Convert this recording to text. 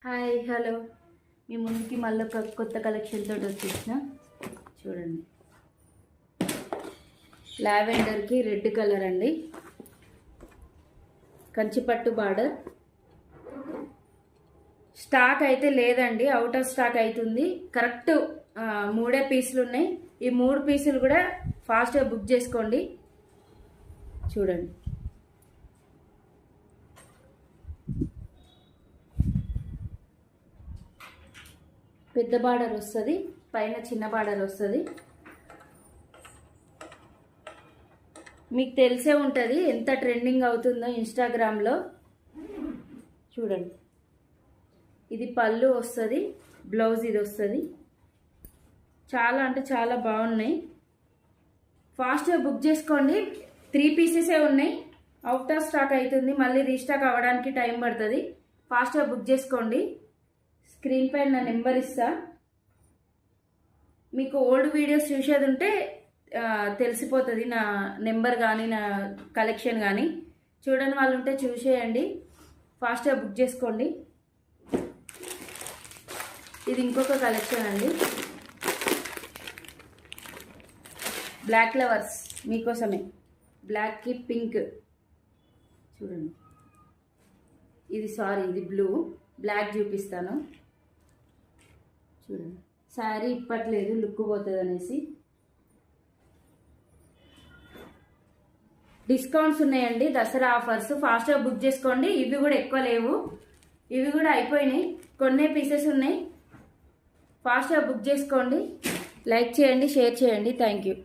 Hi hello మీ ముందుకి మళ్ళీ ఒక కొత్త కలెక్షన్ తోటి వచ్చేసిన చూడండి. లావెండర్కి రెడ్ కలర్ అండి, కంచిపట్టు బార్డర్. స్టాక్ అయితే లేదండి, అవుట్ ఆఫ్ స్టాక్ అవుతుంది. కరెక్ట్ 3 పీసులు ఉన్నాయి. ఈ 3 పీసులు కూడా ఫాస్ట్గా బుక్ చేసుకోండి. చూడండి, పెద్ద బార్డర్ వస్తుంది, పైన చిన్న బార్డర్ వస్తుంది. మీకు తెలిసే ఉంటుంది ఎంత ట్రెండింగ్ అవుతుందో ఇన్స్టాగ్రామ్లో. చూడండి, ఇది పళ్ళు వస్తుంది, బ్లౌజ్ ఇది వస్తుంది. చాలా అంటే చాలా బాగున్నాయి. ఫాస్ట్గా బుక్ చేసుకోండి. 3 పీసెసే ఉన్నాయి, అవుట్ ఆఫ్ స్టాక్ అవుతుంది. మళ్ళీ రీస్టాక్ అవ్వడానికి టైం పడుతుంది. ఫాస్ట్గా బుక్ చేసుకోండి. స్క్రీన్ పైన నా నెంబర్ ఇస్తా. మీకు ఓల్డ్ వీడియోస్ చూసేది ఉంటే తెలిసిపోతుంది నా నెంబర్ కానీ నా కలెక్షన్ కానీ. చూడని వాళ్ళు ఉంటే చూసేయండి, ఫాస్ట్గా బుక్ చేసుకోండి. ఇది ఇంకొక కలెక్షన్ అండి, బ్లాక్ ఫ్లవర్స్ మీకోసమే. బ్లాక్కి పింక్ చూడండి. ఇది బ్లూ, బ్లాక్ చూపిస్తాను. చూడండి, శారీ ఇప్పట్లేదు, లుక్ పోతుంది అనేసి డిస్కౌంట్స్ ఉన్నాయండి, దసరా ఆఫర్స్. ఫాస్ట్గా బుక్ చేసుకోండి. ఇవి కూడా ఎక్కువ లేవు, ఇవి కూడా అయిపోయినాయి. కొన్ని పీసెస్ ఉన్నాయి. ఫాస్ట్గా బుక్ చేసుకోండి. లైక్ చేయండి, షేర్ చేయండి. Thank you.